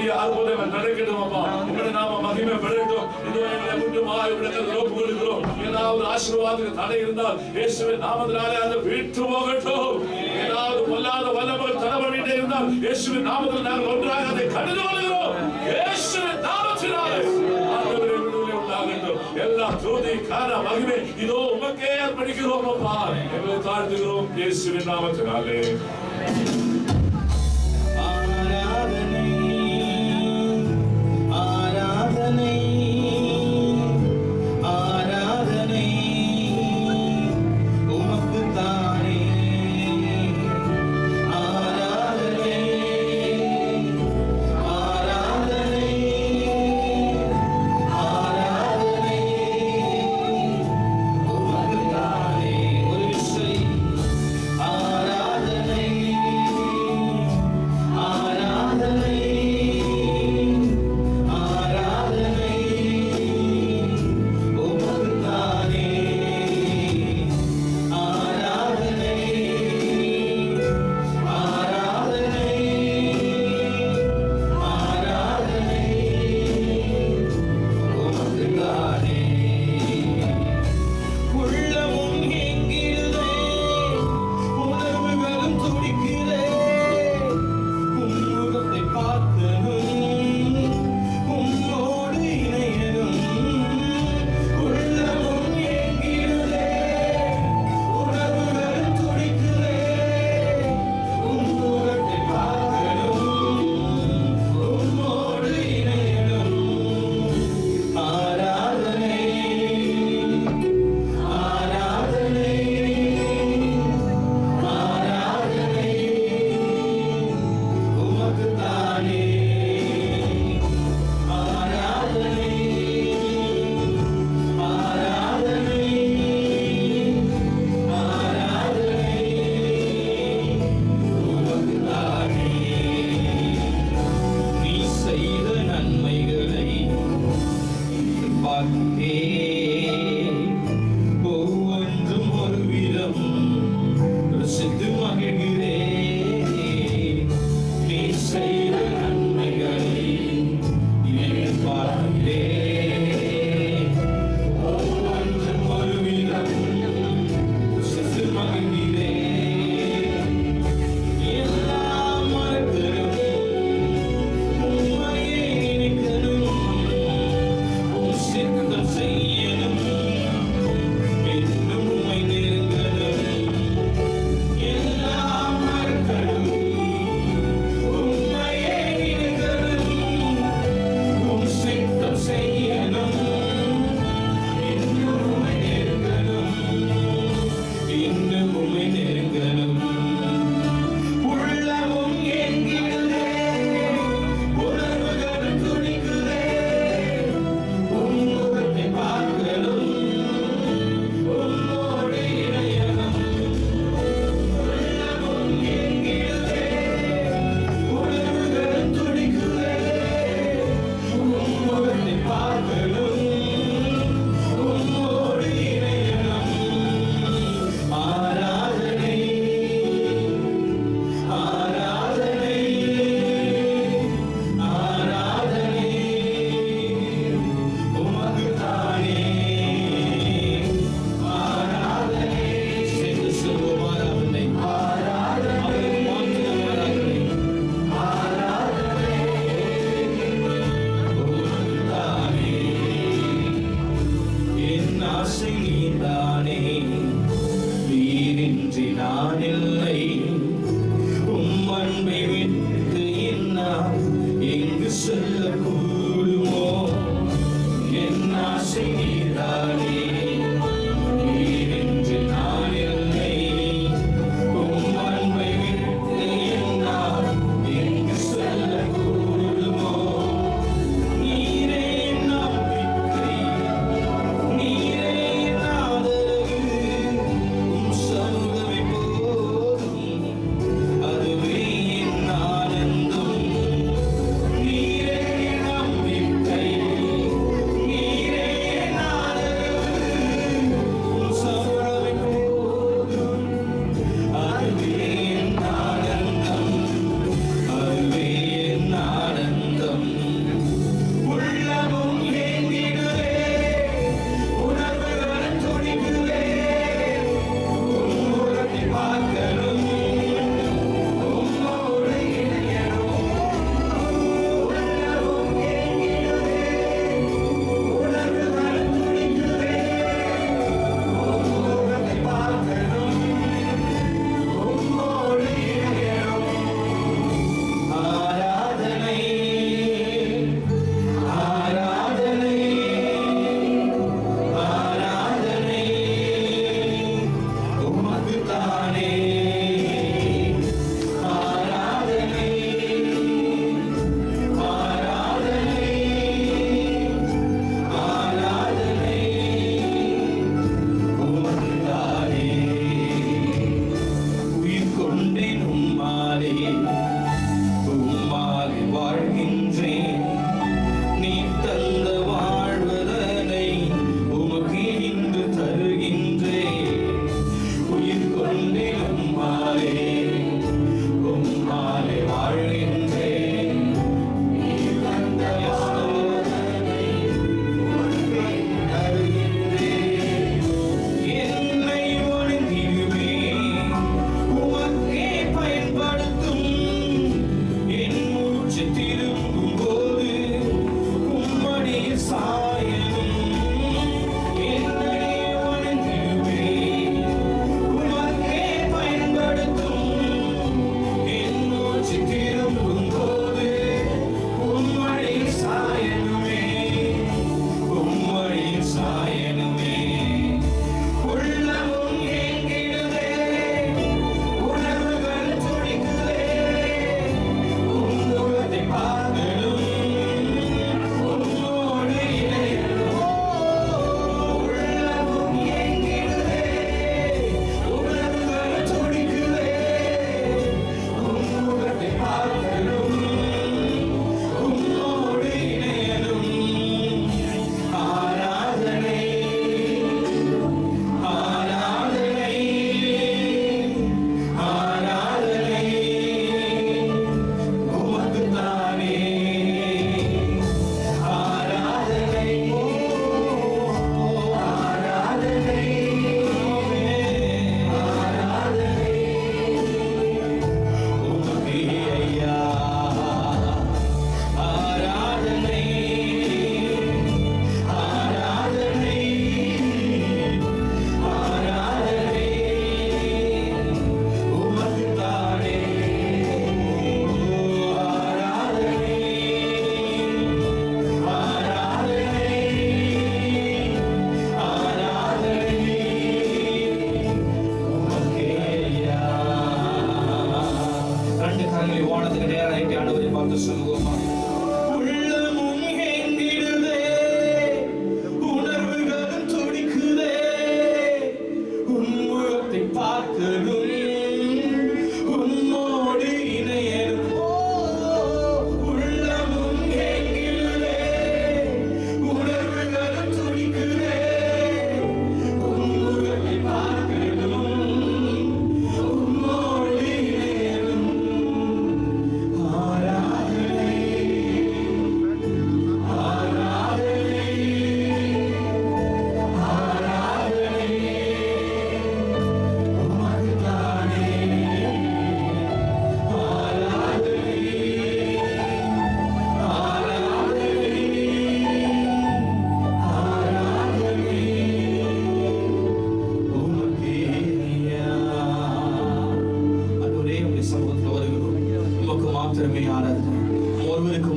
பெரிய அற்புதங்கள் நடக்கட்டும் அப்பா. உங்களுடைய நாம மகிமை பெறட்டும். இதோ எங்களை முற்றுமாய் உங்களுடைய ஒப்பு கொடுக்கிறோம். ஏதாவது ஆசீர்வாதத்துக்கு தடை இருந்தால் இயேசுவின் நாமத்தினாலே அது விட்டு போகட்டும். ஏதாவது பொல்லாத வல்லமைகள் தடை பண்ணிட்டே இருந்தால் இயேசுவின் நாமத்தில் நாங்கள் ஒன்றாக அதை கடிந்து கொள்கிறோம். இயேசுவின் நாமத்தினாலே ஆண்டவரே விடுதலை உண்டாகட்டும். எல்லா துதி கன மகிமை இதோ உமக்கே அர்ப்பணிக்கிறோம் அப்பா. எங்களை தாழ்த்துகிறோம் இயேசுவின் நாமத்தினாலே.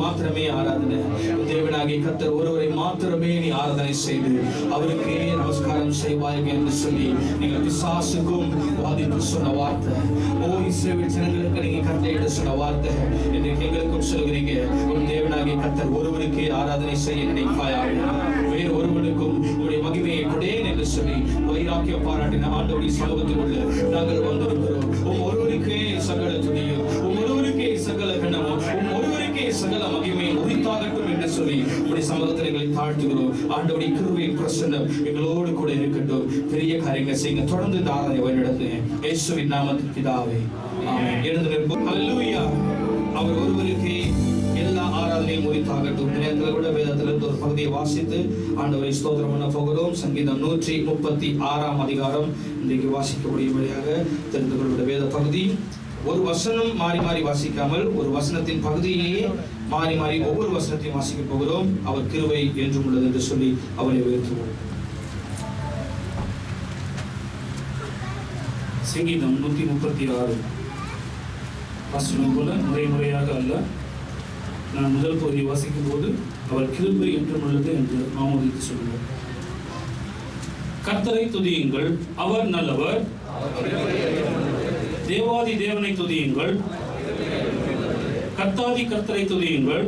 மாத்திரமே ஆராதனை. தேவனாகிய கர்த்தர் ஒருவரை மாத்திரமே நீ ஆராதனை செய்து அவருக்கே நமஸ்காரம் செய்வாய் என்று சொல்லி நீங்கள் பிசாசுக்கும் வாதித்து சொன்ன வார்த்தை, ஓ இஸ்ரவேல் ஜனங்களுக்கு நீங்க கட்டளையிட சொன்ன வார்த்தை இன்றைக்கு எங்களுக்கும் சொல்கிறீங்க. உன் தேவனாகிய கர்த்தர் ஒருவருக்கே ஆராதனை செய்ய நினைப்பாயாக, வேறு ஒருவனுக்கும் உடைய மகிமையை கொடேன் என்று சொல்லி வைராக்கியம் பாராட்டின ஆண்டவருடைய சமூகத்தில் உள்ள நாங்கள் வந்திருக்கிறோம். ஒருவருக்கே சகல துதியும், ஒருவருக்கே சகல கனமும், ஒருவருக்கே சகல மகிமையை உரித்தாகட்டும் என்று சொல்லி உடைய சமூகத்தில் எங்களை தாழ்த்துகிறோம். ஆண்டவருடைய கிருபையின் பிரசன்னம் எங்களோடு கூட இருக்கட்டும். பெரிய காரியங்கள் செய்யுங்க. தொடர்ந்து இந்த ஆராதனை வழிநடத்துங்க. இயேசுவின் நாமத்தில் பிதாவே, ஆமென். எழுந்து நிற்போம். ஹல்லேலூயா. அவர் ஒருவருக்கே எல்லா ஆராதனையும் உரித்தாகட்டும். நேரத்தில் கூட வேதத்திலிருந்து ஒரு பகுதியை வாசித்து ஆண்டவரை ஸ்தோத்திரம் பண்ண போகிறோம். சங்கீதம் 136 அதிகாரம் இன்றைக்கு வாசிக்கக்கூடிய வழியாக தெரிந்து கொள்ளுடைய வேத பகுதி. ஒரு வசனம் மாறி மாறி வாசிக்காமல் ஒரு வசனத்தின் பகுதியிலேயே மாறி மாறி ஒவ்வொரு வசனத்தையும் வாசிக்க போகிறோம். அவர் கிருபை என்றும் உள்ளது என்று சொல்லி அவரை உயர்த்துவோம். சங்கீதம் 136 வசனம் போல முறையாக அல்ல. நான் முதல் பகுதியை வாசிக்கும் போது அவர் கிருபை என்றும் உள்ளது என்று ஆமோதித்து சொல்லுவோம். கர்த்தரை துதியுங்கள், அவர் நல்லவர். தேவாதி தேவனை துதியுங்கள், கர்த்தாதி கர்த்தரை துதியுங்கள்.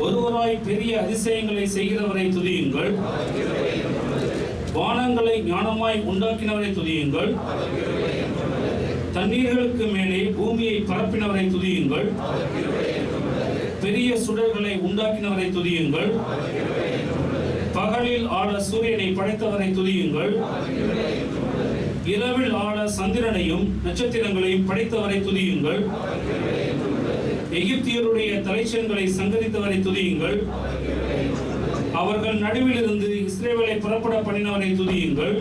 ஒருவராய் பெரிய அதிசயங்களை செய்கிறவரை துதியுங்கள். வானங்களை ஞானமாய் உண்டாக்கினவரை துதியுங்கள். தண்ணீர்களுக்கு மேலே பூமியை பரப்பினவரை துதியுங்கள். பெரிய சுடர்களை உண்டாக்கினவரை துதியுங்கள். பகலில் ஆள சூரியனை படைத்தவரை துதியுங்கள். இரவில் ஆள சந்திரனையும் நட்சத்திரங்களையும் படைத்தவரை துதியுங்கள். எகிப்தியருடைய தலைச்சன்களை சங்கரித்தவரை துதியுங்கள். அவர்கள் நடுவில் இருந்து இஸ்ரவேலை புறப்பட பண்ணினவரை துதியுங்கள்.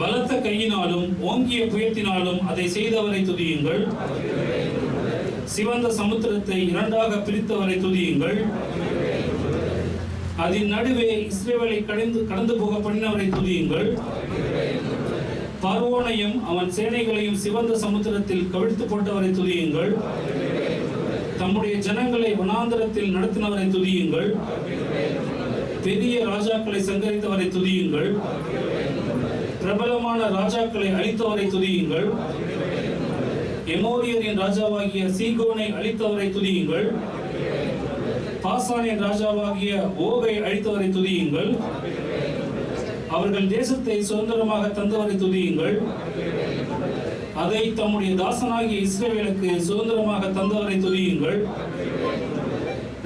பலத்த கையினாலும் ஓங்கிய புயத்தினாலும் அதை செய்தவரை துதியுங்கள். சிவந்த சமுத்திரத்தை இரண்டாக பிரித்தவரை துதியுங்கள். அதன் நடுவே இஸ்ரவேலை கடந்து போக பண்ணினவரை துதியுங்கள். பார்வோனையும் அவன் சேனைகளையும் சிவந்த சமுத்திரத்தில் கவிழ்த்து போட்டவரை துதியுங்கள். தம்முடைய ஜனங்களை வனாந்தரத்தில் நடத்தினவரை துதியுங்கள். பெரிய ராஜாக்களை சங்கரித்தவரை துதியுங்கள். பிரபலமான ராஜாக்களை அழித்தவரை துதியுங்கள். எமோரியரின் ராஜாவாகிய சீகோனை அழித்தவரை துதியுங்கள். பாசானின் ராஜாவாகிய ஓகை அழித்தவரை துதியுங்கள். அவர்கள் தேசத்தை சுதந்திரமாக தந்தவரை துதியுங்கள். அதை தம்முடைய தாசனாகிய இஸ்ரவேலுக்கு சுதந்திரமாக தந்தவரை துதியுங்கள்.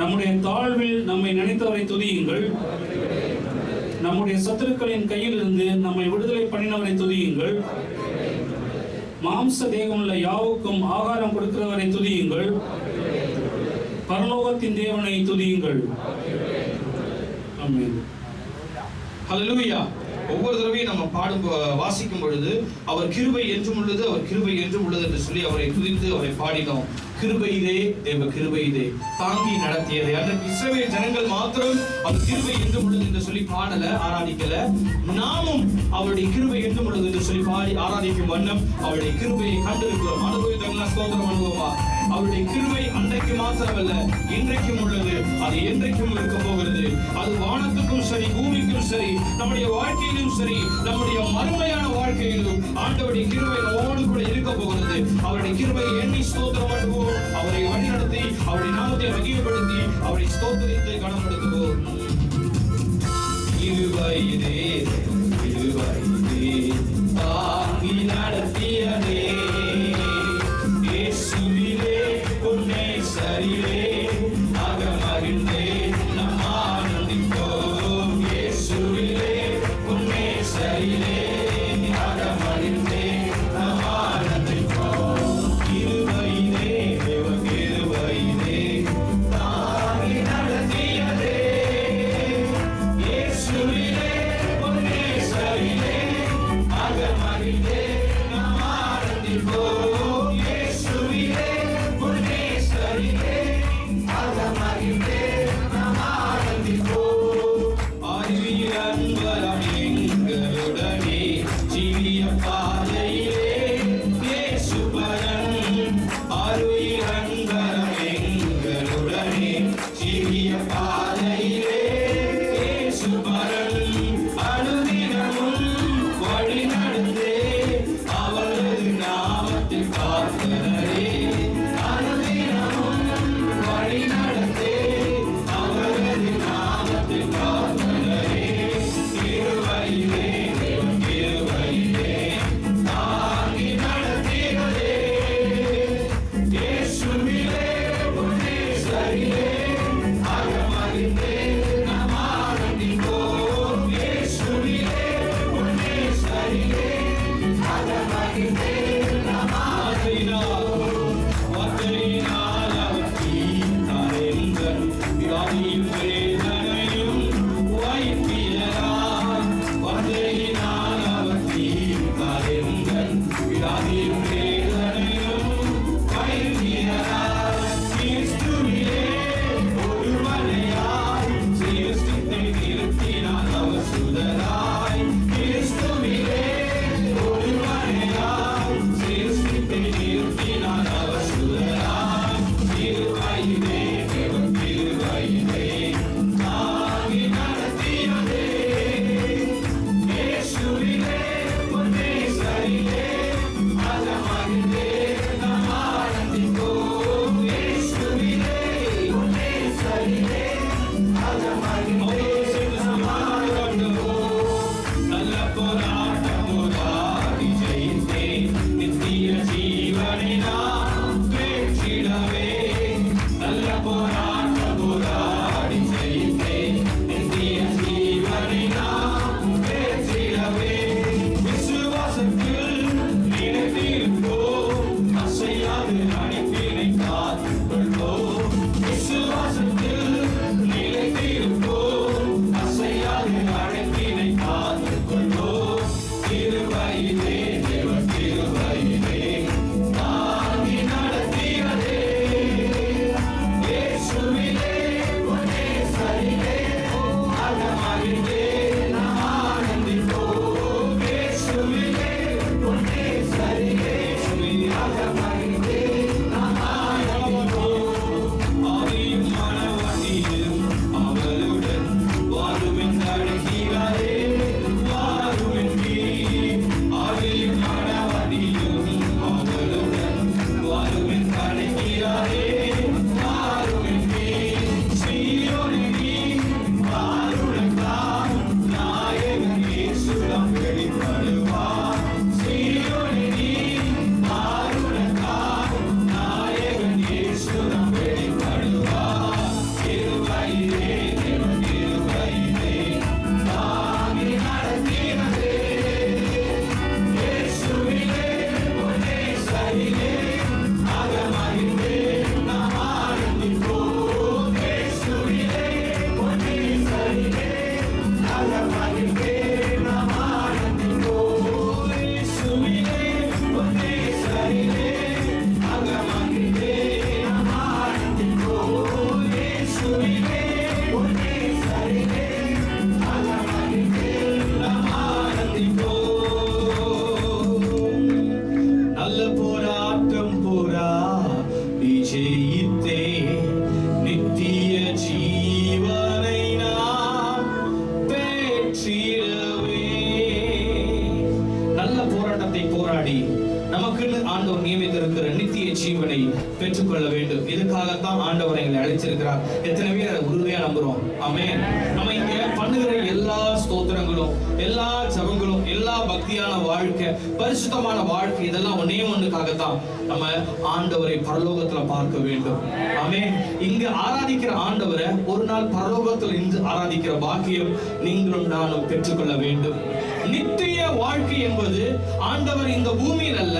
நம்முடைய தாழ்வில் நம்மை நினைத்தவரை துதியுங்கள். நம்முடைய சத்துருக்களின் கையில் இருந்து நம்மை விடுதலை பண்ணினவரை துதியுங்கள். மாம்ச தேகமுள்ள யாவுக்கும் ஆகாரம் கொடுக்கிறவரை துதியுங்கள். பரலோகத்தின் தேவனை துதியுங்கள். ஆமென். ஹல்லேலூயா. ஒவ்வொரு தடவையும் நம்ம பாடும் வாசிக்கும் பொழுது அவர் கிருபை என்றும் உள்ளது, அவர் கிருபை என்றும் உள்ளது என்று சொல்லி அவரை துதித்து அவரை பாடினோம். கிருபையிலே தேவ கிருபையிலே தாங்கி நடத்தியதை அன்றைக்கு இஸ்ரவேல் ஜனங்கள் மாத்திரம் அவர் கிருபை என்றும் உள்ளது என்று சொல்லி பாடல, ஆராதிக்கல. நாமும் அவருடைய கிருபை என்றும் உள்ளது என்று சொல்லி பாடி ஆராதிக்கும் வண்ணம் அவருடைய கிருபையை கண்டிருக்கிறோம். அனுபவித்தவங்களா ஸ்தோத்திரம் அனுபவமா? அவருடைய கிருபை அன்றைக்கு மாத்திரமல்ல, இன்றைக்கும் உள்ளது, அது என்றைக்கும் இருக்க போகிறது. அது வானத்துக்கும் சரி, பூமிக்கும் சரி, நம்முடைய வாழ்க்கையிலும் சரி, நம்முடைய மறுமையான வாழ்க்கையிலும் ஆண்டவருடைய கிருபை நம்மோடு கூட இருக்க போகிறது. அவருடைய கிருபையை எண்ணி ஸ்தோத்திரம் பண்ணுவோம். அவரை வழிநடத்தி அவருடைய நாமத்தை மகிமைப்படுத்தி அவரை ஸ்தோத்திரித்து கனப்படுத்துவோம். கிருபையிலே கிருபையிலே தாங்கி நடத்தியதே இயேசுவிலே உன்னை சரிலே அகமகிழ்ந்தே நம் ஆனந்திப்போம். இயேசுவிலே உன்னை சரிலே அகமகிழ்ந்தே நம் ஆனந்திப்போம். கிருபையிலே தேவ கிருபையிலே தாங்கி நடத்தியதே இயேசுவிலே உன்னை சரிலே அகமகிழ்ந்தே நம் ஆனந்திப்போம். இயேசுவிலே உன்னை சரிலே ஆண்டவர் நியமித்திருக்கிற நித்திய ஜீவனை பெற்றுக்கொள்ள வேண்டும். இதுக்காகத்தான் ஆண்டவர் எங்களை அழைச்சிருக்கிறார். எத்தனை பேர் உறுதியா நம்புறோம்? ஆமென். நம்ம இங்க பண்ணுகிற எல்லா ஸ்தோத்திரங்களும், எல்லா ஜெபங்களும், எல்லா பக்தியான வாழ்க்கை, பரிசுத்தமான வாழ்க்கை, இதெல்லாம் ஒன்னே ஒண்ணுக்காகத்தான் நம்ம ஆண்டவரை பரலோகத்துல பார்க்க வேண்டும். ஆமென். இங்க ஆராதிக்கிற ஆண்டவரை ஒரு நாள் பரலோகத்தில் இருந்து ஆராதிக்கிற பாக்கியம் நீங்களும் நானும் பெற்றுக்கொள்ள வேண்டும். நித்திய வாழ்க்கை என்பது ஆண்டவர் இந்த பூமியில் அல்ல,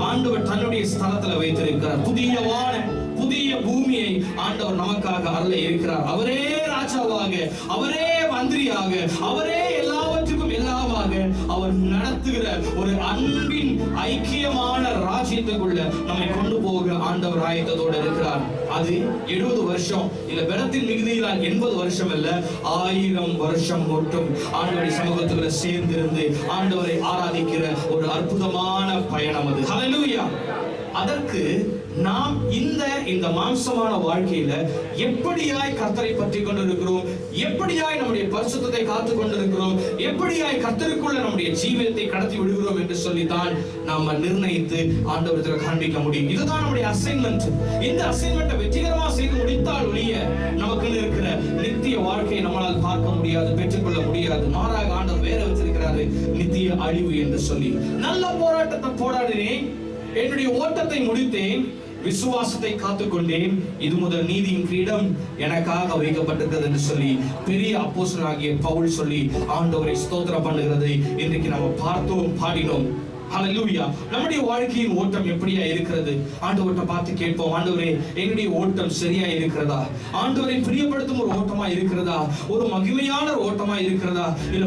ஆண்டவர் தன்னுடைய ஸ்தலத்துல வைத்திருக்கிறார். புதிய வானம், புதிய பூமியை ஆண்டவர் நமக்காக அருள இருக்கிறார். அவரே ராஜாவாக, அவரே மந்திரியாக, அவரே எல்லாவற்றுக்கும் எல்லாமாக அவர் நடத்துகிற ஒரு அன்பின் ஐக்கியமான ராஜ்யத்துக்குள்ள நம்மை கொண்டு போக ஆண்டவர் ஆயத்தத்தோடு இருக்கிறார். அது 70 வருஷம் இல்ல பலத்தின் மிகுதியிலால் 80 வருஷம் அல்ல, 1000 வருஷம் மட்டும் ஆண்டவருடைய சமூகத்துக்குள்ள சேர்ந்திருந்து ஆண்டவரை ஆராதிக்கிற ஒரு அற்புதமான பயணம் அது. ஹல்லேலூயா. அதற்கு நாம் இந்த மாம்சமான வாழ்க்கையில எப்படியாய் கர்த்தரை பற்றி கொண்டிருக்கிறோம், எப்படியாய் நம்முடைய பரிசுத்தத்தை காத்து கொண்டிருக்கிறோம், எப்படியாய் கர்த்தருக்குள்ள நம்முடைய ஜீவியத்தை கடத்தி விடுகிறோம் என்று சொல்லித்தான் நாம நிர்ணயித்து ஆண்டவருக்கு காண்பிக்க முடியும். இதுதான் நம்முடைய அசைன்மெண்ட். இந்த அசைன்மெண்ட்டை வெற்றிகரமா செய்து முடித்தால் ஒழிய நமக்கு இருக்கிற நித்திய வாழ்க்கையை நம்மளால் பார்க்க முடியாது, பெற்றுக்கொள்ள முடியாது. மாறாக ஆண்டவர் வேற வச்சிருக்கிறாரு, நித்திய அழிவு என்று சொல்லி. நல்ல போராட்டத்தை போராடினேன், என்னுடைய ஓட்டத்தை முடித்தேன், விசுவாசத்தை காத்துக்கொண்டேன், இது முதல் நீதியின் கிரீடம் எனக்காக வைக்கப்பட்டிருக்கிறது என்று சொல்லி பெரிய அப்போஸ்தலனாகிய பவுல் சொல்லி ஆண்டவரை ஸ்தோத்திரம் பண்ணுகிறதை இன்றைக்கு நம்ம பார்த்தோம், பாடினோம். ஹல்லேலூயா. நம்முடைய வாழ்க்கையின் ஓட்டம் எப்படியா இருக்கிறது? ஆண்டவரை பார்த்து கேட்போம். ஆண்டவரே, என்னுடைய ஓட்டம் சரியா இருக்கிறதா? ஆண்டவரை பிரியப்படுத்தும் ஒரு ஓட்டமா இருக்கிறதா? ஒரு மகிமையான ஓட்டமா இருக்கிறதா? இல்ல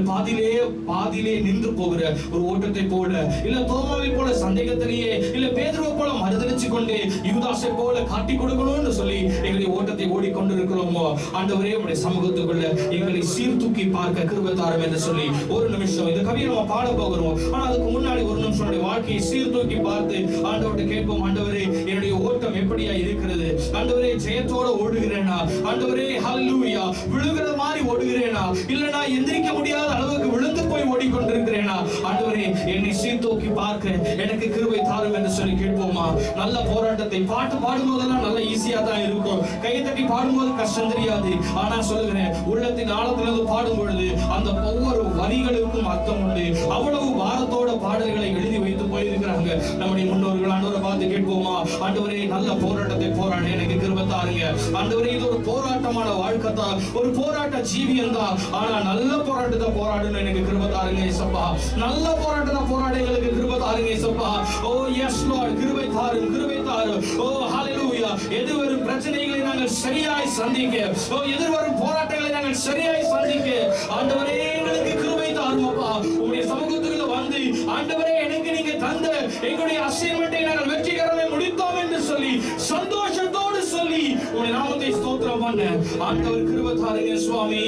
பாதியிலே நின்று போகிற ஒரு ஓட்டத்தை போல, இல்ல தோமாவை போல சந்தேகத்திலேயே, இல்ல பேதுருவை போல மறுதலிச்சு கொண்டு யூதாசை போல காட்டி கொடுக்கணும்னு சொல்லி எங்களுடைய ஓட்டத்தை ஓடிக்கொண்டிருக்கிறோமோ? ஆண்டவரே, உம்முடைய சமூகத்துக்குள்ள எங்களை சீர்தூக்கி பார்க்க கிருபை தாரும் என்று சொல்லி ஒரு நிமிஷம் இந்த கவியை நம்ம பாட போகிறோம். ஆனா அதுக்கு முன்னாடி ஒரு நிமிஷம் வாழ்க்கையை சீர்தூக்கி பார்த்து ஆண்டவர்கிட்ட கேட்போம். ஆண்டவரே, என்னுடைய ஓட்டம் எப்படியா இருக்கிறது? ஆண்டவரே, ஜெயத்தோட ஓடுகிறேனா? ஆண்டவரே, ஹல்லேலூயா, விழுகிற மாதிரி ஓடுகிறேனா? இல்லனா எந்திரிக்க முடியாத அளவுக்கு விழுந்து போய் ஓடிக்கொண்டிருக்கிறேனா? ஆண்டவரே, என்னை சீர்தூக்கி பார்க்க எனக்கு கிருபை தாரும் என்று சொல்லி கேட்போமா? நல்ல போராட்டத்தை பாட்டு பாடும்போதெல்லாம் நல்ல ஈஸியா தான் இருக்கும். கை தட்டி பாடும்போது கஷ்டம் தெரியாது. ஆனா சொல்லுகிறேன், உள்ளத்தின் ஆழத்திலிருந்து பாடும் பொழுது அந்த ஒவ்வொரு வரிகளுக்கும் அர்த்தம் உண்டு. அவ்வளவு பாரத்தோட பாடல்களை எழுதி வைத்து போயிருக்கிறாங்க நம்முடைய முன்னோர்கள். ஆண்டவரை பார்த்து கேட்போமா? ஆண்டவரே, நல்ல போராட்டத்தை போராட எனக்கு கிருபை தாருங்க. ஆண்டவரே, இது ஒரு போராட்டமான வாழ்க்கை தான், ஒரு போராட்ட ஜீவியம் தான். ஆனா நல்ல போராட்டத்தை போராடணும் எனக்கு கிருபை தாருங்க இயேசப்பா. நல்ல போராட்டத்தை போராட எங்களுக்கு கிருபை தாருங்க இயேசப்பா. ஓ எஸ் லார்ட், கிருபை தாரும், கிருபை தாரும். ஓ ஹல்லேலூயா. எதிர்வரும் பிரச்சனைகளை நாங்கள் சரியாய் சந்திக்க, ஓ எதிர்வரும் போராட்டங்களை நாங்கள் சரியாய் சந்திக்க ஆண்டவரே எங்களுக்கு கிருபை தாரும் அப்பா. உம்முடைய சமூகத்துக்குள்ள வந்து ஆண்டவரே, எனக்கு நீங்க தந்த எங்களுடைய அசைன்மென்ட்டை நாங்கள் வெற்றிகரமாக முடித்தோம் என்று சொல்லி சந்தோஷத்தோடு சொல்லி உம்முடைய நாமத்தை ஸ்தோத்திரம் பண்ண ஆண்டவர் கிருபை தாருங்க சுவாமி.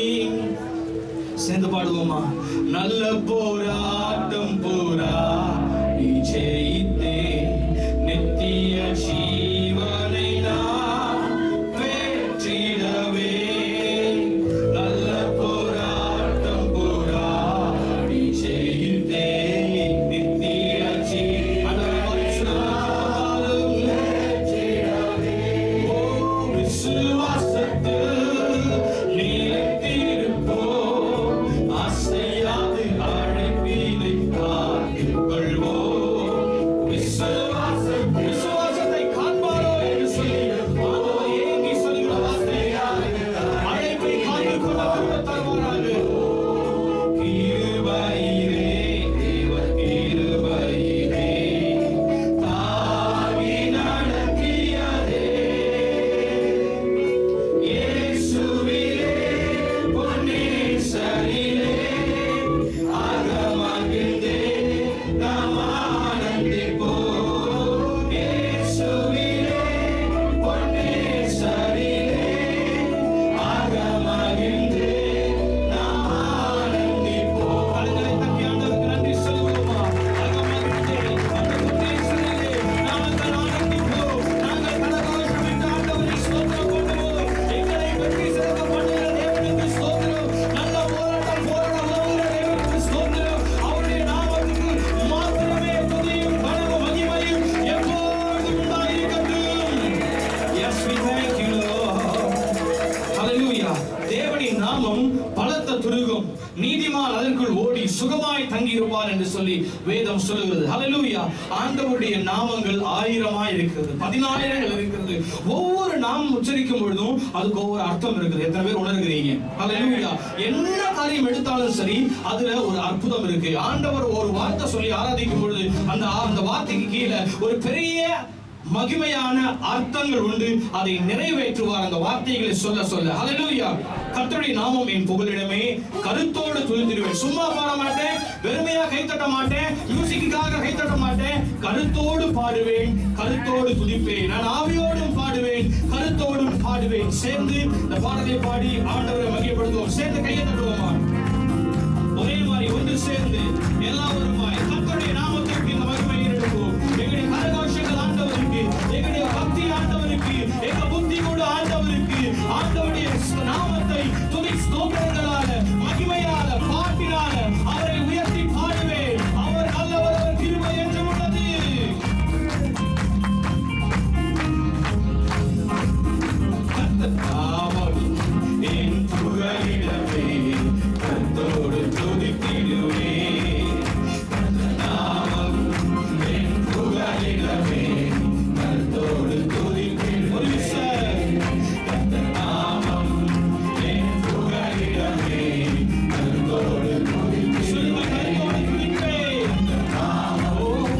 சேர்ந்து பாடுவோமா? நல்ல போராட்டம் போராடி ஜெயித்தே நித்திய ஜீவனை நான் பெற்றிடவே. நல்ல போராட்டம் போராடி ஜெயித்தே நித்திய ஜீவனை பெற்றிடவே. ஓ விசுவாசத்தில் நிலைத்திருப்போம், அசையாது அழைப்பினை காத்துக்கொள்வோம். விசுவாசத்தை காண்பாரோ என்று சொல்லி ஆண்டவர் ஏங்கி சொல்லுகிற வார்த்தையால் அழைப்பை காத்துக்கொள்ள தருவாராக. கிருபையிலே, தேவ கிருபையிலே தாவி நடத்தியதே. இயேசுவிலே பொன்னேசரிலே அகமகிழ்ந்தே நாம் ஆனந்திப்போம். இயேசுவிலே பொன்னேசரிலே அகமகிழ்ந்தே நாம் ஆனந்திப்போம். கரங்களை தட்டி ஆண்டவருக்கு நன்றி சொல்லுவோமா? அகமகிழ்ந்தே அந்த பொன்னேசரிலே நாங்கள் ஆனந்திப்போம். நாங்கள் கரகோஷமிட்டு ஆண்டவரை ஸ்தோத்திரம் பண்ணுவோம். எங்களை வெற்றி சிறக்க பண்ணுகிற தேவனுக்கு ஸ்தோத்திரம். நல்ல போராட்டம் போராட உதவுகிற தேவனுக்கு ஸ்தோத்திரம். அவருடைய நாமத்துக்கு மாத்திரமே துதியும் கனமும் மகிமையும் எப்போதும் உண்டாயிருக்கட்டும். Yes, we thank you, Lord. Hallelujah. தேவனின் நாமம் பலத்த துருகம், நீதிமான் அதற்குள் ஓடி சுகமாய் தங்கியிருப்பார் என்று சொல்லி வேதம் சொல்லுகிறது. ஹல்லேலூயா. ஆண்டவருடைய நாமங்கள் 1000 இருக்கிறது, 10000 இருக்கிறது. ஒவ்வொரு நாமம் உச்சரிக்கும் பொழுதும் அதுக்கு ஒவ்வொரு அர்த்தம் இருக்குது. எத்தனை பேர் உணர்கிறீங்க? ஹல்லேலூயா. என்ன காரியம் எடுத்தாலும் சரி அதுல ஒரு அற்புதம் இருக்கு. ஆண்டவர் ஒரு வார்த்தை சொல்லி ஆராதிக்கும் பொழுது அந்த வார்த்தைக்கு கீழே ஒரு பெரிய மகிமையான அர்த்தங்கள் உண்டு. அதை நிறைவேற்றுவார் அந்த வார்த்தைகளை சொல்ல சொல்ல. ஹல்லேலூயா. கர்த்தருடைய நாமம் என் புகலிடமே, கருத்தோடு துதித்திடுவேன். சும்மா பாட மாட்டேன், வெறுமையா கைத்தட்ட மாட்டேன், மியூசிக்காக கைத்தட்ட மாட்டேன். கருத்தோடு பாடுவேன், கருத்தோடு துதிப்பேன். நான் ஆவியோடும் பாடுவேன், கருத்தோடும் பாடுவேன். சேர்ந்து இந்த பாடலை பாடி ஆண்டவரை மகிமைப்படுத்துவோம். சேர்ந்து கையை தட்டுவோமா? ஒரே மாதிரி ஒன்று சேர்ந்து எல்லாருமாய் கர்த்தருடைய நாமத்திற்கு இந்த மகிமையை எடுப்போம். எங்களுடைய கரகோஷங்கள் ஆண்டவருக்கு, எங்களுடைய பக்தி ஆண்டவருக்கு, எங்க புத்தி கூட ஆண்டவருக்கு. ஆண்டவருடைய நாமத்தை துதி ஸ்தோத்திரங்களால, மகிமையால, பாட்டினால அவரை உயர்த்தி பாடுவேன். அவர் நல்லவர், அவர் கிருபை என்றும் உள்ளது. கர்த்தர் நாமம் என் புகலிடமே, கர்த்தரோடு துதித்திடுவேன். கர்த்தர் நாமம் என் புகலிடமே, கர்த்தரோடு துதித்திடுவேன். ஒரு விஷயம், கர்த்தர் நாமம் என் புகலிடமே, கர்த்தரோடு துதித்திடுவேன். சொல்லுங்க, கர்த்தரோடு துதிப்பேன். கர்த்தர் நாமம்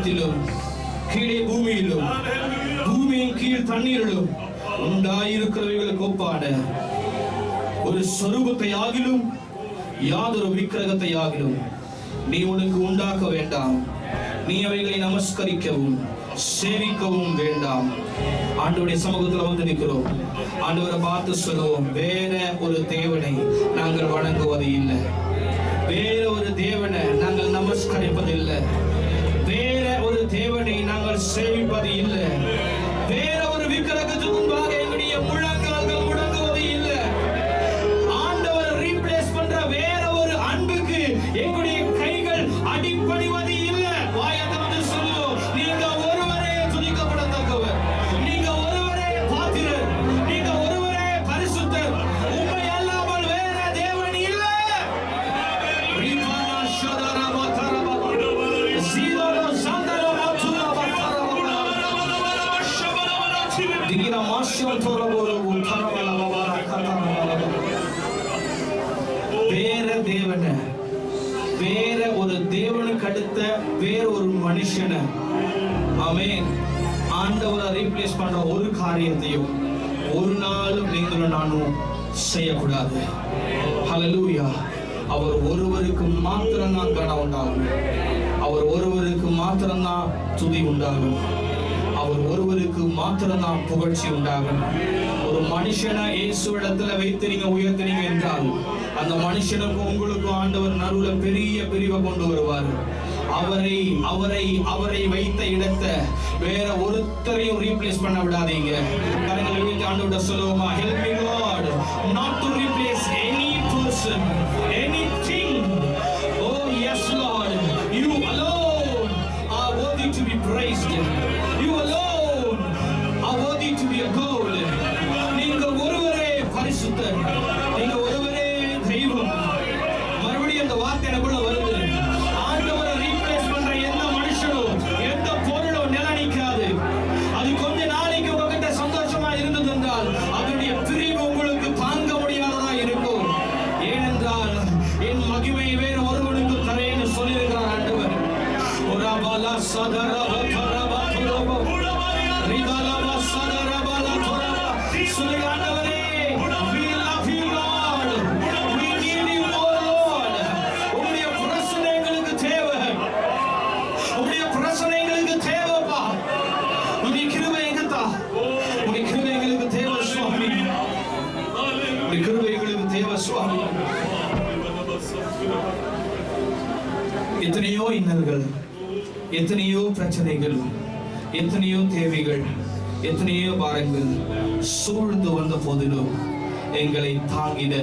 வானத்திலும் கீழே பூமியிலும் பூமியின் கீழ் தண்ணீரிலும் உண்டாயிருக்கிறவைகளுக்கு ஒப்பான ஒரு சொரூபத்தை ஆகிலும் யாதொரு விக்கிரகத்தை ஆகிலும் நீ உனக்கு உண்டாக்க வேண்டாம். நீ அவைகளை நமஸ்கரிக்கவும் சேவிக்கவும் வேண்டாம். ஆண்டவருடைய சமூகத்தில் வந்து நிற்கிறோம். ஆண்டவரை பார்த்து சொல்லுவோம், வேற ஒரு தேவனை நாங்கள் வணங்குவது இல்லை, வேற ஒரு தேவனை நாங்கள் நமஸ்கரிப்பதில்லை, வேற ஒரு தேவனை நாங்கள் சேவிப்பது இல்லை, வேற ஒரு விக்கிரகத்துக்கு முன்பாக எங்களுடைய முழங்கால்கள் முடங்குவது இல்லை. ஆண்டவர் ரீப்ளேஸ் பண்ற வேற ஒரு அன்புக்கு எங்களுடைய கைகள் அடிபணிவது இல்லை. வாயத்திலிருந்து சொல்லுவோம், நீங்க ஒருவரே துதிக்கப்படத்தக்கவர், நீங்க ஒருவரே பாத்திரர், நீங்க ஒருவரே பரிசுத்தர், உம்மை அல்லாமல் வேற தேவன் இல்லை. வேற தேவனை, வேற ஒரு தேவனுக்கு அடுத்த வேற ஒரு மனுஷனை, ஆமென், ஆண்டவரை ரீப்ளேஸ் பண்ற ஒரு காரியத்தையும் ஒரு நாளும் நீங்களும் நானும் செய்யக்கூடாது. ஹல்லேலூயா. அவர் ஒருவருக்கு மாத்திரம்தான் கனம் உண்டாகும், அவர் ஒருவருக்கு மாத்திரம்தான் துதி உண்டாகும், அவர் ஒருவருக்கு மாத்திரம்தான் புகழ்ச்சி உண்டாகும். ஒரு மனுஷனை இயேசுவிடத்துல வைத்து நீங்க உயர்த்தினீங்க என்றால் அந்த மனுஷனுக்கும் உங்களுக்கும் ஆண்டவர் நடுவுல பெரிய பிரிவை கொண்டு வருவார். அவரை அவரை அவரை வைத்த இடத்தை வேற ஒருத்தரையும் ரீப்ளேஸ் பண்ண விடாதீங்க. ஆண்டவர்கிட்ட சொல்லுவோமா, help me Lord not to replace any person, anything. Oh yes Lord, you alone are worthy to be praised, you alone are worthy to be adored. நீங்க ஒருவரே பரிசுத்தர், நீங்க ஒருவரே தெய்வம். மறுபடியும் அந்த வார்த்தை எனக்குள்ள வருது, ஆண்டவரை ரீப்ளேஸ் பண்ற எந்த மனுஷனும் எந்த பொருளும் நிலைக்காது. அது கொஞ்ச நாளைக்கு உங்ககிட்ட சந்தோஷமா இருந்தது என்றால் அதனுடைய பிரிவு உங்களுக்கு தாங்க முடியாததா இருக்கும். ஏனென்றால் என் மகிமை வேறு ஒருவனுக்கு தரேன்னு சொல்லியிருக்கிறார் ஆண்டவர். ஒரு அபாலா சதரப தரப துரப ரிதலப சதரப துரப சொல்லுங்க, ஆண்டவரே, we love you Lord, we need you more Lord. உம்முடைய பிரசன்னம் எங்களுக்கு தேவை, உம்முடைய பிரசன்னம் எங்களுக்கு தேவைப்பா. உம்முடைய கிருபை எங்கத்தா, உம்முடைய கிருபை எங்களுக்கு தேவை சுவாமி, உம்முடைய கிருபை எங்களுக்கு தேவை சுவாமி. எத்தனையோ இன்னல்கள், எத்தனையோ பிரச்சனைகள், எத்தனையோ தேவைகள், எத்தனையோ பாரங்கள் சூழ்ந்து வந்த போதிலும் எங்களை தாங்கிட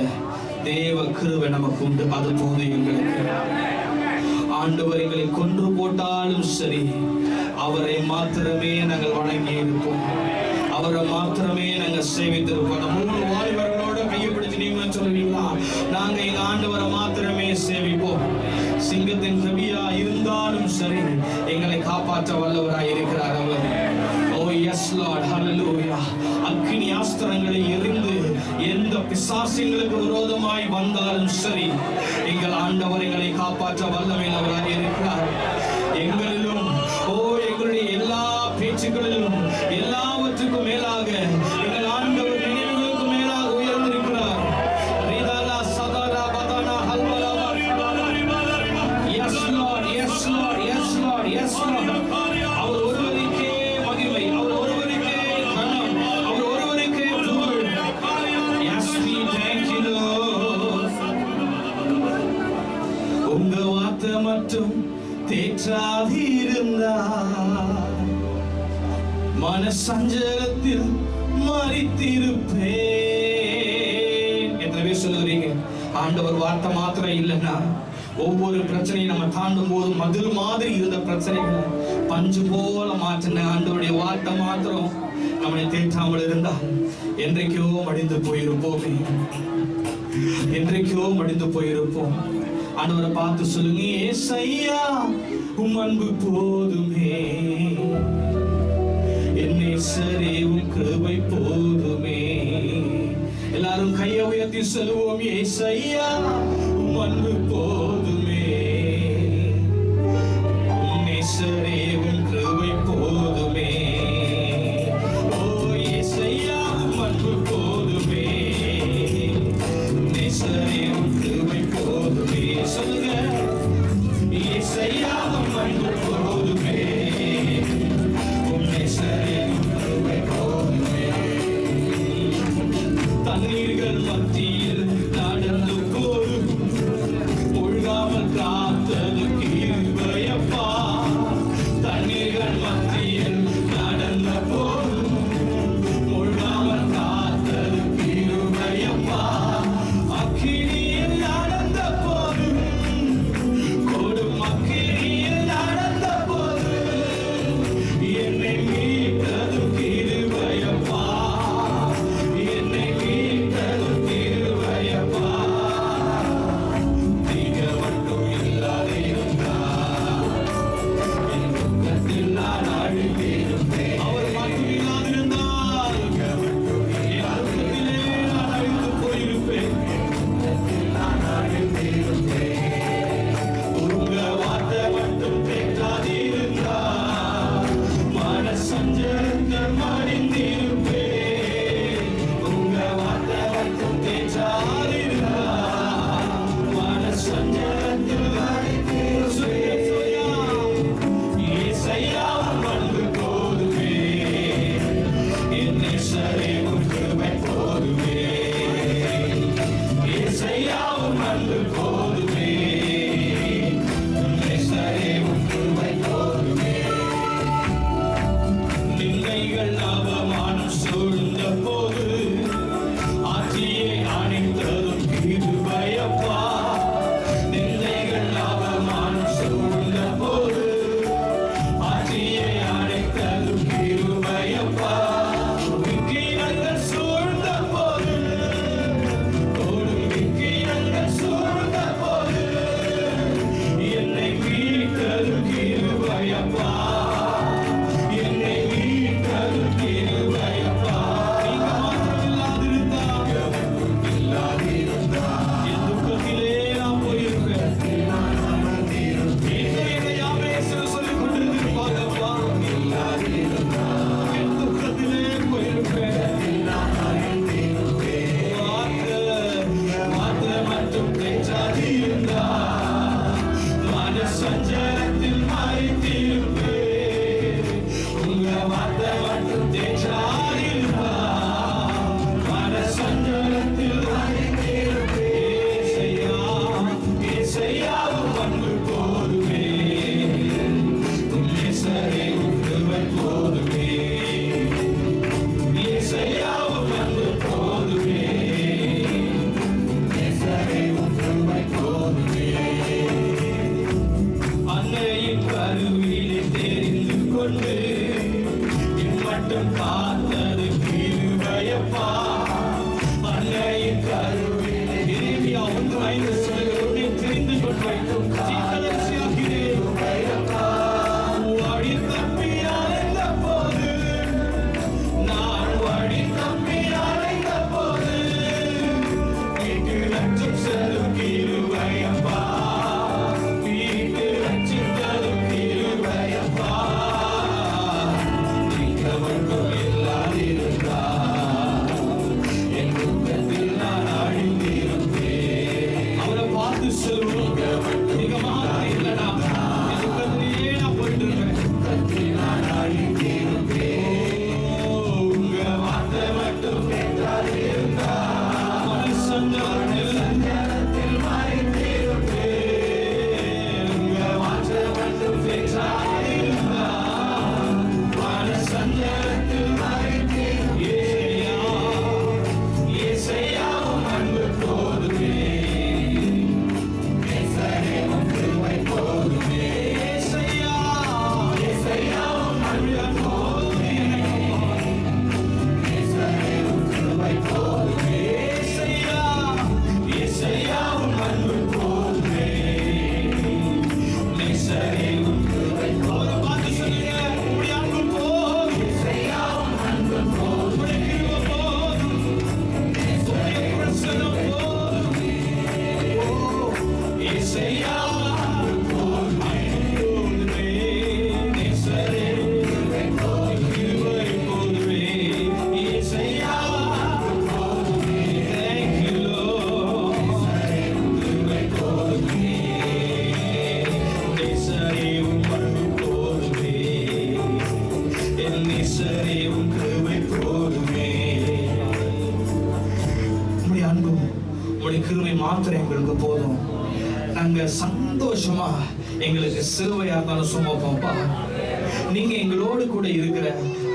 தேவ கிருபை நமக்கு உண்டு. அது போது எங்களுக்கு ஆண்டவர் எங்களை கொன்று போட்டாலும் சரி, அவரை மாத்திரமே நாங்கள் வணங்கி இருப்போம், அவரை மாத்திரமே நாங்கள் சேவித்திருப்போம். அந்த 3 வாலிபர்களோட கையப்பிடிச்சு நீங்களும் சொல்லுவீங்களா, நாங்க எங்க ஆண்டவரை மாத்திரமே சேவிப்போம். சிங்கத்தின் கவியா இருந்தாலும் சரி, எங்களை காப்பாற்ற வல்லவராய் இருக்கிறார் அவர். ஓ எஸ் லார்ட், ஹல்லேலூயா. அக்கினி அஸ்திரங்களை எறிந்து எந்த பிசாசுகளுக்கு விரோதமாய் வந்தாலும் சரி, எங்கள் ஆண்டவர் எங்களை காப்பாற்ற வல்லமையானவராய் இருக்கிறார். எங்களிலும் எங்களுடைய எல்லா பேச்சுக்களிலும் எல்லாவற்றுக்கும் மேலாக எங்கள் ஆண்டவர் நினைவுகளுக்கு மேலாக உயர்ந்திருக்கிறார். அவர் ஒருவருக்கே மகிமை, அவர் ஒருவருக்கே கனம், அவர் ஒருவருக்கே புகழ். Yes, we thank you Lord. உங்க வார்த்தை மட்டும் தேற்றாதிருந்தா மனசஞ்சலத்தில் மறித்திருப்பேன். எத்தனை பேர் சொல்லுறீங்க, ஆண்டவர் வார்த்தை மாத்திரம் இல்லைன்னா ஒவ்வொரு பிரச்சனையும் நம்ம தாண்டும் போது மதில் மாதிரி இருந்த பிரச்சனைகளை பஞ்சு போல மாற்றின ஆண்டவருடைய வார்த்தை மாத்திரம் நம்மளை தேற்றாமல் இருந்தா என்றைக்கோ மடிந்து போயிருப்போமே, என்றைக்கோ மடிந்து போயிருப்போம். ஆண்டவரை பார்த்து சொல்லுங்க, ஏசையா உம் அன்பு போதுமே, என்னை சரே உம் கிருபை போதுமே. எல்லாரும் கையை உயர்த்தி சொல்லுவோம், ஏசையா உம் அன்பு போதுமே, என்னை சரே உம் செய்யாமல் வந்து போதுமே உன்னை சரியும் கிருபை போதுமே தண்ணீர்கள் மத்தியில் நடந்து போதும் ஒழுகாமல் காத்தது கிருபையப்பா தண்ணீர்கள் மத்தியில் நடந்த போதும் ஒழுகாமல் காத்தது கிருபையப்பா அக்கினியில் நடந்த போதும் கொடும் அக்கினியில் நடந்த போதும் என்னை மீட்டது கிருபையப்பா என்னை மீட்டது கிருபையப்பா நீங்க மட்டும் இல்லாதிருந்தா என் துக்கத்தில் நான் அழுதிருந்தேன் அவர் மட்டும் இல்லாதிருந்தால் என் துக்கத்திலே நான் அழிந்து போயிருப்பேன் நான் அழுதிருந்தேன் உங்க வார்த்தை மட்டும் கேட்காதிருந்தா மன சஞ்சலத்தில் மடிந்திருப்பேன் உங்க வார்த்தை மட்டும் கேட்காதிருந்தா மன சஞ்சலத்தில் மடிந்திருப்பேன் இசையாவும் வந்து போதுமே என்னை சரி உண்மை போதுமே இசையாவும் வந்து போதுமே என்னை சரி உண்மை போதுமே நிந்தைகள் அவமானம் சூழ்ந்த போது ஆட்சியை அணைத்ததும் கிருபையப்பா நிந்தைகள் அவமானம் சூழ்ந்த போது ஆட்சியை அணைத்ததும் கிருபையப்பா விக்கிரங்கள் சூழ்ந்த போது கொடும் விக்கிரங்கள் சூழ்ந்த போது என்னை மீட்டது கிருபையப்பா என்னை மீட்டது கிருபையப்பா நீங்க மாத்திரம் இல்லாதிருந்தா என் துக்கத்திலே நான் போயிருப்பேன் என்னை யாவேசு சொல்லிக் கொண்டிருப்பாங்கப்பா என் துக்கத்திலே போயிருப்பேன் வார்த்தை மட்டும் பேச்சாதிருந்தா மன சஞ்சலத்தில் மறைத்திருப்பேன் உங்க வார்த்தை மட்டும் பேச்சாதிருந்தா மன சஞ்சலத்தில் மறைத்திருப்பேன் இசையாவும் வந்து போதுமே சரி உண்மை போதுமே இசையாவும் வந்து போதுமே சரி உண்மை போதுமே அன்னையின் கருவிலே தெரிந்து கொண்டு இம்மட்டும் பார்த்தது கிருபையப்பா அன்னையின் கருவிலே எரேமியா 1:5 சொல்லுகிறதை தெரிந்து கொண்டு வைக்கும் சீக்கிரசியாகிறேன் வழி தப்பி அலைந்த போது நான் வழி தப்பி அலைந்த போது வீட்டு லட்சம் செல்லும் கிருபையப்பா வீட்டு லட்சித்ததும் கிருபையப்பா நீங்க மட்டும் இல்லா மாத்திரம் எங்களுக்கு போதும். நாங்க சந்தோஷமா எங்களுக்கு சிலுவையா இருந்தாலும் சுமப்போம்ப்பா. நீங்க எங்களோடு கூட இருக்கிற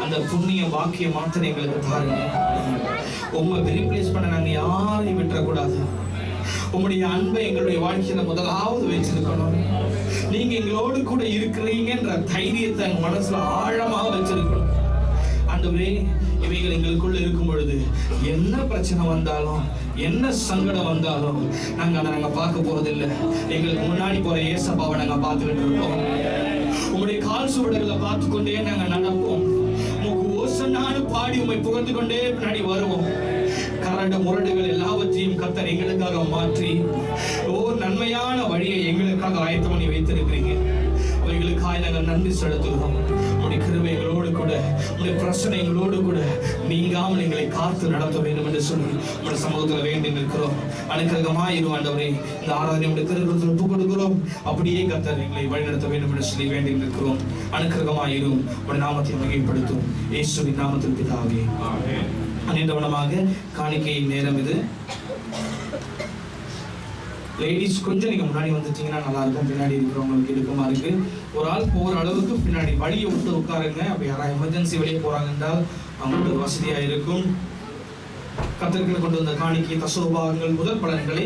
அந்த புண்ணிய வாக்கிய மாத்திரம் எங்களுக்கு பாருங்க. உங்களை ரீப்ளேஸ் பண்ண நாங்க யாரையும் விட்டுறக்கூடாது. உங்களுடைய அன்பை எங்களுடைய வாழ்க்கையில முதலாவது வச்சிருக்கணும். நீங்க எங்களோடு கூட இருக்கிறீங்கன்ற தைரியத்தை எங்க மனசுல ஆழமாக வச்சிருக்கணும். ஆண்டவரே, இவைகள் எங்களுக்குள்ள இருக்கும் பொழுது என்ன பிரச்சனை வந்தாலும் என்ன சங்கடம் வந்தாலும் நாங்க பார்க்க போறதில்லை. எங்களுக்கு முன்னாடி போற ஏசப்பாவை நாங்க பார்த்துக்கிட்டு இருப்போம். உங்களுடைய கால் சுவடுகளை பார்த்து கொண்டே நாங்க நடப்போம். உங்களுக்கு ஓசன்னானு பாடி உண்மை புகழ்ந்து கொண்டே பின்னாடி வருவோம். கரண்ட முரடுகள் எல்லாவற்றையும் கர்த்தர் எங்களுக்காக மாற்றி நன்மையான வழியை எங்களுக்காக ஆயத்தம் பண்ணி வைத்திருக்கிறீங்க. அவைகளுக்காக நாங்கள் நன்றி செலுத்துகிறோம். உடைய கிருபை எங்களோடு கூட, உடைய பிரச்சனை எங்களோடு கூட நீங்காமல் எங்களை காத்து நடத்த வேண்டும் என்று சொல்லி உடைய சமூகத்தில் வேண்டி நிற்கிறோம். அனுக்கிரகமாயிரும் ஆண்டவரே. இந்த ஆராதனை உடைய திருக்குறத்தில் ஒப்புக் கொடுக்கிறோம். அப்படியே கர்த்தர் எங்களை வழிநடத்த வேண்டும் என்று சொல்லி வேண்டி நிற்கிறோம். அனுக்கிரகமாயிரும். உடைய நாமத்தை மிகைப்படுத்தும். இயேசுவின் நாமத்தில் பிதாவே. அனைவனமாக காணிக்கையின் நேரம் இது. லேடிஸ் கொஞ்சம் நீங்க முன்னாடி வந்துட்டீங்கன்னா நல்லா இருக்கும். பின்னாடி இருக்கிறவங்களுக்கு இடுக்கமா இருக்கு. ஒரு ஆள் போற அளவுக்கு பின்னாடி வழியை விட்டு உட்காருங்க. அப்படி யாராவது எமர்ஜென்சி வெளியே போறாங்க என்றால் அவங்களுக்கு வசதியா இருக்கும். கர்த்தருக்கு கொண்டு வந்த காணிக்கை தசோபாகங்கள் முதல் பலன்களை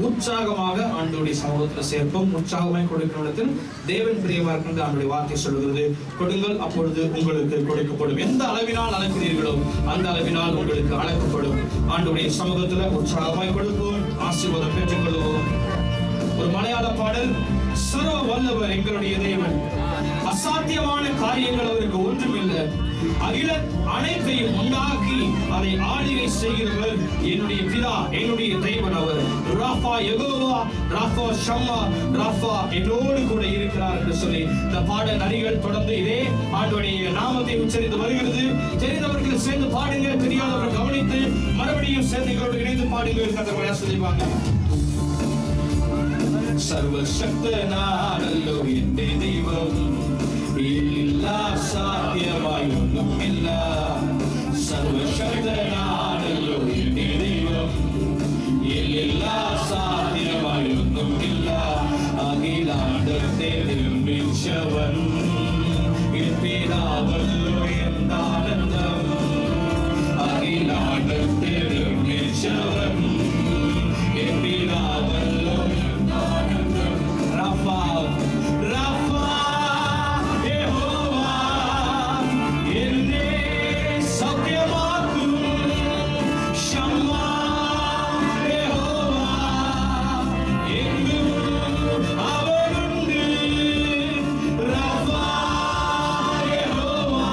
உற்சாகமாக ஆண்டவருடைய சமூகத்தில் சேர்ப்போம். உற்சாகமாய் கொடுக்கும் தேவன் பிரியமா இருக்கின்ற ஆண்டுடைய வார்த்தை சொல்கிறது, கொடுங்கள் அப்பொழுது உங்களுக்கு கொடுக்கப்படும். எந்த அளவினால் அளக்கிறீர்களோ அந்த அளவினால் உங்களுக்கு அளக்கப்படும். ஆண்டவருடைய சமூகத்துல உற்சாகமாய் கொடுப்போம். ஆசீர்வாதம் பெற்றுக்கொள்வோம். ஒரு மலையாள பாடல், சர்வ வல்லவர் எங்களுடைய தேவன், அசாத்தியமான காரியங்கள் அவருக்கு ஒன்றுமில்லை, அகில அனைத்தையும் உண்டாக்கி அதை ஆளுகை செய்கிறவர் என்னுடைய பிதா, என்னுடைய தேவன் அவர். ராஃபா யெகோவா, ராஃபா ஷம்மா, ராஃபா என்னோடு கூட இருக்கிறார் என்று சொல்லி இந்த பாடல் நரிகள் தொடர்ந்து இதே ஆண்டவருடைய நாமத்தை உச்சரித்து வருகிறது. தெரிந்தவர்கள் சேர்ந்து பாடுங்க, தெரியாதவர்கள் கவனித்து மறுபடியும் சேர்ந்து எங்களோடு இணைந்து பாடுங்கள். கர்த்தர் ஆசீர்வதிப்பாங்க. സർവശക്തനാണല്ലോ എന്റെ ദൈവം, എല്ലാ സാധ്യമായൊന്നുമില്ല. സർവശക്തനാണല്ലോ എന്റെ ദൈവം, എല്ലാ സാധ്യമായൊന്നുമില്ല. അഖിലാണ്ടത്തെ നിർമ്മിച്ചവൻ പിതാവല്ലോ എന്താനന്ദം. അഖിലാണ്ടത്തെ നിർമ്മിച്ചവൻ പിതാവല്ലോ Rafa, Rafa, Yehova, enne satyamakum. Shama, Yehova, engum avarundu. Rafa, Yehova,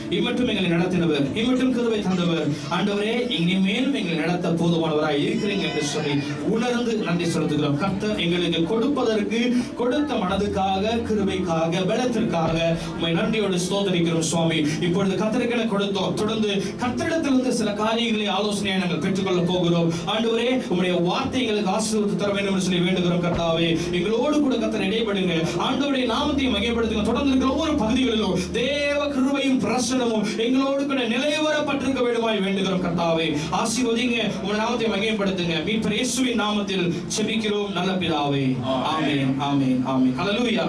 இம்மட்டும் எங்களை நடத்தினவர், இம்மட்டும் கிருபை தந்தவர். ஆண்டவரே, இனிமேலும் எங்களை நடத்த போதுமானவராய் இருக்கிறீங்க என்று சொல்லி உணர்ந்து நன்றி செலுத்துகிறோம். கர்த்தர் எங்களுக்கு கொடுப்பதற்கு, கொடுத்த மனதுக்காக, கிருபைக்காக, பலத்திற்காக உம்மை நன்றியோடு ஸ்தோத்திரிக்கிறோம் சுவாமி. இப்பொழுது கர்த்தருக்கு கொடுத்தோம். தொடர்ந்து கர்த்தரிடத்திலிருந்து சில காரியங்களை ஆலோசனையை நாங்கள் பெற்றுக்கொள்ள போகிறோம். ஆண்டவரே, உம்முடைய வார்த்தை எங்களுக்கு ஆசீர்வாதத்தை தர வேண்டும் என்று சொல்லி வேண்டுகிறோம். கர்த்தாவே, எங்களோடு கூட கர்த்தர் இடைப்படுங்க. ஆண்டவருடைய நாமத்தை மகிமைப்படுத்துங்க. தொடர்ந்து இருக்கிற ஒவ்வொரு பகுதிகளிலும் தேவ கிருபையும் பிரசன்னமும் எங்களோடு கூட நிலைவரப்பட்டிருக்க வேண்டுமாய் வேண்டுகிறோம். கர்த்தாவே, ஆசீர்வதிங்க. உம்முடைய நாமத்தை மகிமைப்படுத்துங்க. மீட்பர் இயேசுவின் நாமத்தில் ஜெபிக்கிறோம் நல்ல பிதாவே. ஆமென், ஆமென், ஆமென். ஹல்லேலூயா.